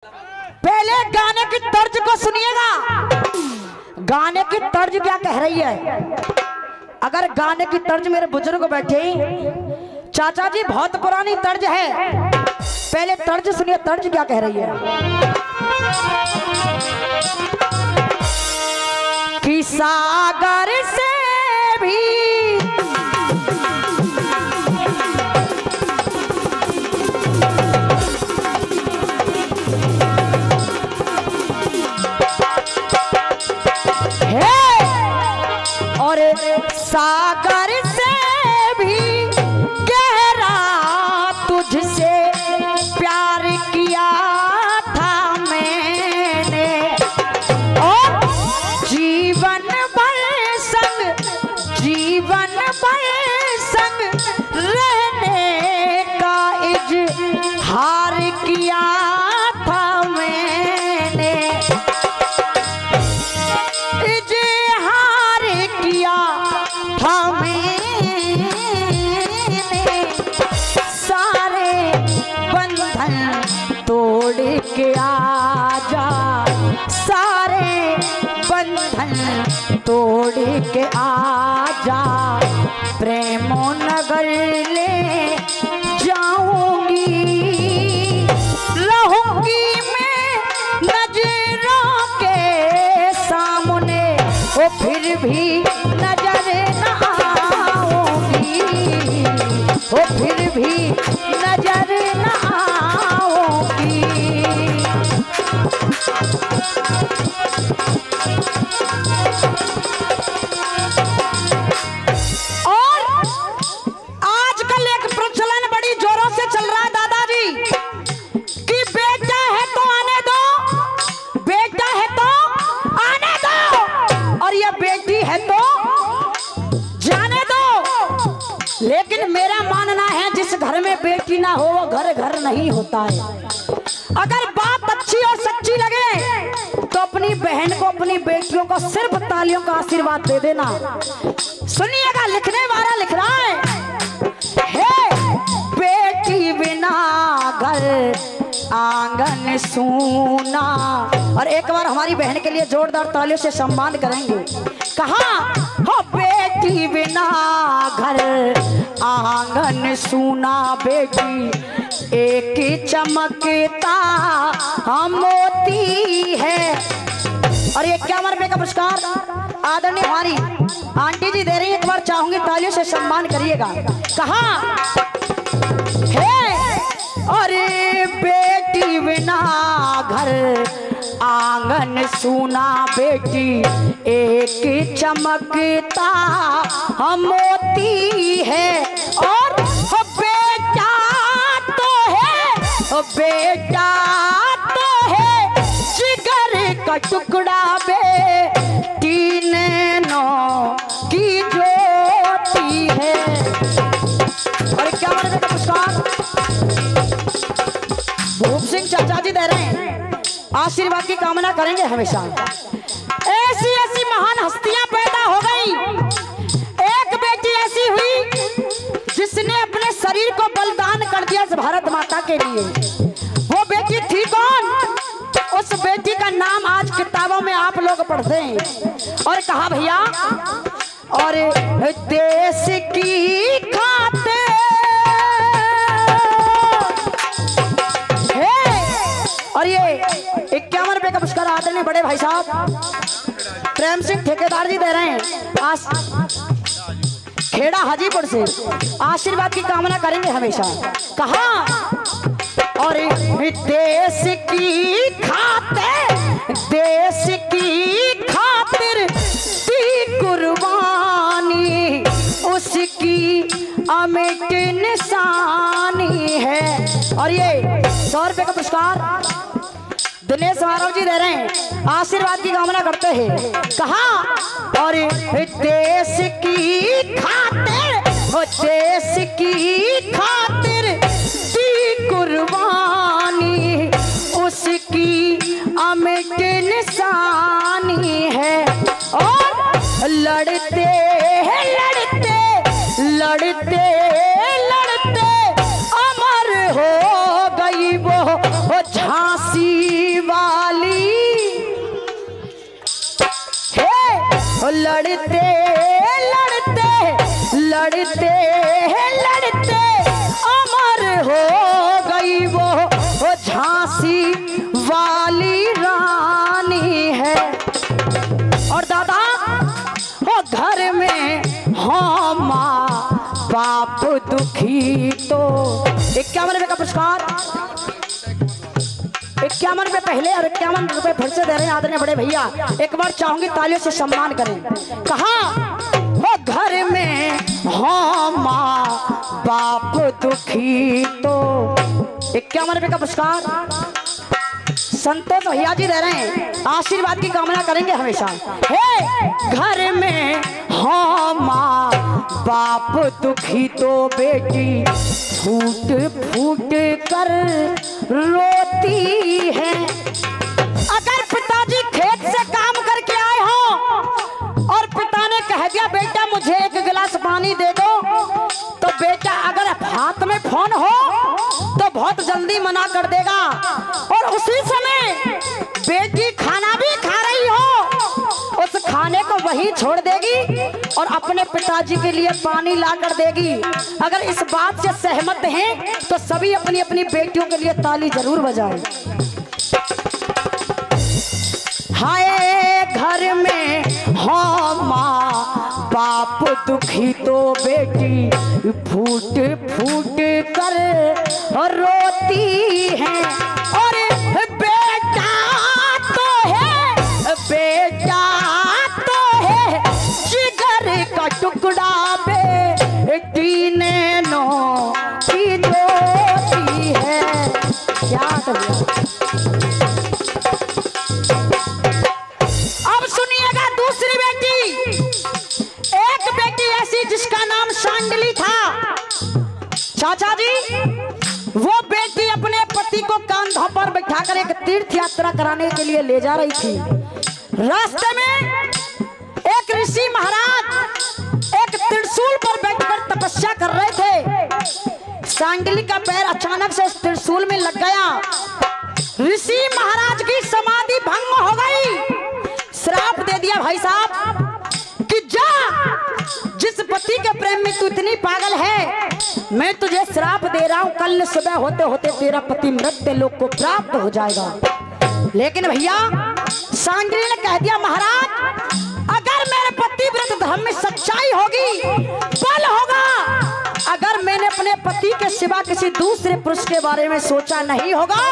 पहले गाने की तर्ज को सुनिएगा। गाने की तर्ज क्या कह रही है। अगर गाने की तर्ज मेरे बुजुर्ग बैठे, चाचा जी बहुत पुरानी तर्ज है, पहले तर्ज सुनिए, तर्ज क्या कह रही है। कि सागर से भी और सागर से भी गहरा तुझसे प्यार किया था मैंने, और जीवन भर संग रहने का इजहार किया था मैंने, सारे बंधन तोड़ के आजा, सारे बंधन तोड़ के आजा, प्रेमो नगर ले जाऊंगी, रहूंगी मैं नजरों के सामने, वो फिर भी नजर न आऊंगी, वो फिर भी नजर न आऊंगी। और आजकल एक प्रचलन बड़ी जोरों से चल रहा है दादाजी, कि बेटा है तो आने दो, बेटा है तो आने दो, और ये बेटी है तो जाने दो। लेकिन मेरा मानना है जिस घर में बेटी ना हो वो घर घर नहीं होता है। अगर बात अच्छी और सच्ची लगे तो अपनी बहन को, अपनी बेटियों को सिर्फ तालियों का आशीर्वाद दे देना। सुनिएगा, लिखने वाला लिख रहा है, बेटी बिना घर आंगन सूना। और एक बार हमारी बहन के लिए जोरदार तालियों से सम्मान करेंगे। कहा हो बेटी बिना घर आंगन सूना, बेटी एक चमकता मोती है। और ये 51 रुपए का पुरस्कार आदरणीय हमारी आंटी जी दे रही है, एक बार चाहूंगी तालियों से सम्मान करिएगा। कहा है अरे बेटी बिना घर आंगन सूना, बेटी एक चमकता मोती है, और बेटा तो है, बेटा तो है जिगर का टुकड़ा, बेटी नैनों की ज्योति है। और क्या माने का पुरस्कार भूप सिंह चाचा जी दे रहे हैं, आशीर्वाद की कामना करेंगे हमेशा। ऐसी ऐसी महान हस्तियां पैदा हो गई। एक बेटी ऐसी हुई जिसने अपने शरीर को बलिदान कर दिया भारत माता के लिए। वो बेटी थी कौन? उस बेटी का नाम आज किताबों में आप लोग पढ़ते हैं। और कहा भैया, और देश की खातिर, और ये 51 रुपए का पुरस्कार आदरणीय बड़े भाई साहब प्रेम सिंह ठेकेदार जी दे रहे हैं, खेड़ा हाजीपुर से। आशीर्वाद की कामना करेंगे हमेशा। कहा और देश की खातिर, देश की खातिर दी कुर्बानी, उसकी अमिट निशानी है। और ये 100 रुपए का पुरस्कार दिनेश माधव जी दे रहे हैं, आशीर्वाद की कामना करते हैं। कहा और देश की खातिर, देश की खातिर दी कुर्बानी, उसकी अमिट निशानी है। और लड़ते लड़ते लड़ते लड़ते अमर हो गई वो झांसी लड़ते लड़ते लड़ते लड़ते अमर हो गई वो झांसी वाली रानी है। और दादा वो घर में हाँ माँ बाप दुखी तो 51 रुपए का पुरस्कार, 51 रुपए पहले और 51 रुपए फिर से दे रहे हैं आदरणीय बड़े भैया। एक बार चाहूंगी तालियों से सम्मान करें। कहा वो घर में हाँ माँ बाप दुखी तो 51 रुपए का पुरस्कार संतोष भैया जी दे रहे हैं। आशीर्वाद की कामना करेंगे हमेशा। हे घर में हाँ माँ बाप दुखी तो बेटी फूट फूट कर रोती है। अगर पिताजी खेत से काम करके आए हो और पिता ने कह दिया बेटा मुझे एक गिलास पानी दे दो, तो बेटा अगर हाथ में फोन हो तो बहुत जल्दी मना कर देगा और उसी समय बेटी खाना भी खा रही हो उस खाने को वही छोड़ देगी और अपने पिताजी के लिए पानी ला कर देगी। अगर इस बात से सहमत हैं तो सभी अपनी अपनी बेटियों के लिए ताली जरूर बजाएं। हाय घर में हाँ माँ बाप दुखी तो बेटी फूट फूट कर रोती है। और बेटा तो है जिगर का टुकड़ा बेटी नैनो की ज्योति है। क्या अब सुनिएगा दूसरी बेटी, एक बेटी ऐसी जिसका नाम सांडली था। चाचा जी वो बेटी अपने पति को कंधों पर बैठाकर एक तीर्थ यात्रा कराने के लिए ले जा रही थी। रास्ते में एक ऋषि महाराज एक त्रिशूल पर बैठकर तपस्या कर रहे थे। सांडली का पैर अचानक से उस त्रिशूल में लग गया। ऋषि महाराज की समाधि भंग हो गई। श्राप दे दिया भाई साहब कि जा, जिस पति के प्रेम में तू इतनी पागल है मैं तुझे श्राप दे रहा हूं, कल सुबह होते होते तेरा पति मृत्यु लोक को प्राप्त हो जाएगा। लेकिन भैया सांडली ने कह दिया महाराज अगर मेरे पति व्रत धर्म में सच्चाई होगी बल होगा, अगर मैंने अपने पति के सिवा किसी दूसरे पुरुष के बारे में सोचा नहीं होगा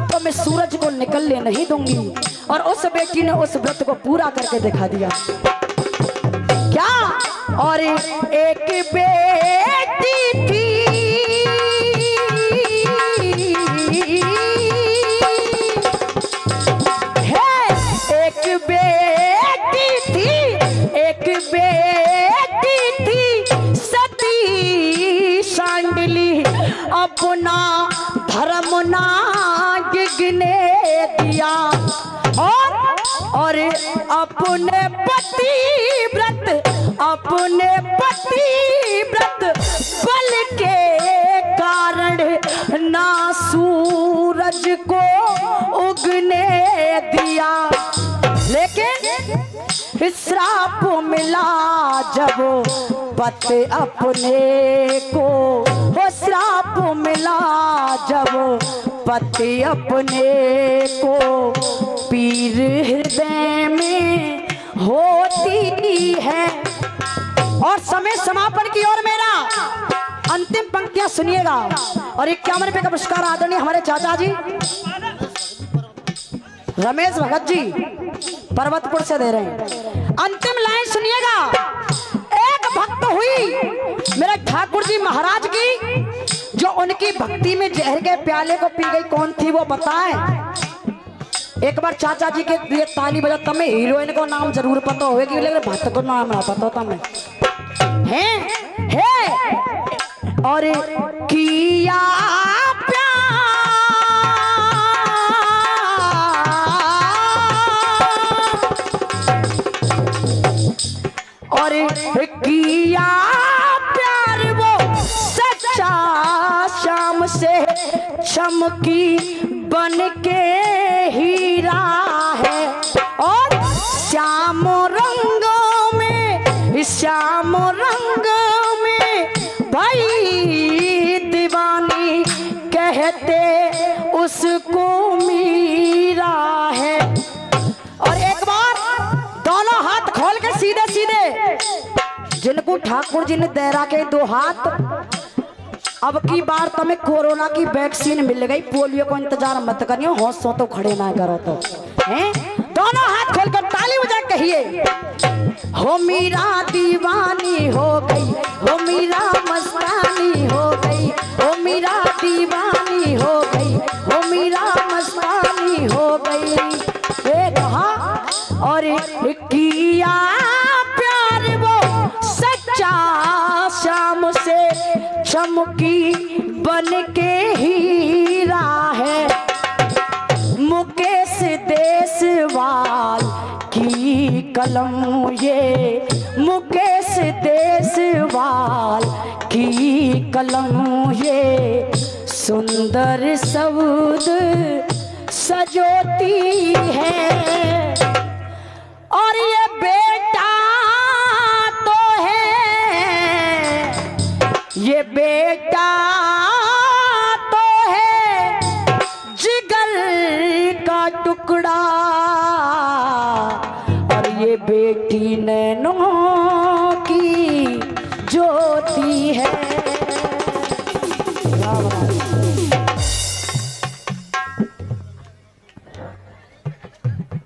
तो मैं सूरज को निकलने नहीं दूंगी। और उस बेटी ने उस व्रत को पूरा करके दिखा दिया। क्या और एक बेटी थी एक बेटी थी सती सांडली अपना धर्म ना डिगने दिया और अपने पति व्रत बल के कारण ना सूरज को उगने दिया। लेकिन श्राप मिला जब पति अपने को, वो श्राप मिला जब पति अपने को पीर हृदय में होती है। और समय समापन की ओर मेरा अंतिम पंक्तियां सुनिएगा। और 51 रुपए का पुरस्कार आदरणीय हमारे चाचा जी रमेश भगत जी पर्वतपुर से दे रहे हैं। अंतिम लाइन सुनिएगा। एक भक्त हुई मेरे ठाकुर जी महाराज की जो उनकी भक्ति में जहर के प्याले को पी गई, कौन थी वो बताएं। एक बार चाचा जी के लिए ताली बजा। तमें हीरोइन को नाम जरूर पता होगी लेकिन भक्त को नाम ना पता तमें है और किया और किया प्यार वो सच्चा शाम से चमकी बन के हीरा है और श्याम रंगों ठाकुर जी ने दहरा के 2 हाथ। अब की बार तुम्हें कोरोना की वैक्सीन मिल गई, पोलियो को इंतजार मत करियो, होश तो खड़े ना करो तो हैं। दोनों हाथ खोलकर ताली बजा कहिए, हो मीरा दीवानी हो गई, हो मीरा मस्तानी हो गई, हो मीरा दीवानी हो गई, हो मीरा मस्तानी हो गई। ये कहा और किया प्यार वो सच्चा शाम से चमकी बन के हीरा है, मुकेश देशवाल की कलम ये, मुकेश देशवाल की कलम ये, सुंदर शब्द सजोती है। और ये बेटा तो है, ये बेटा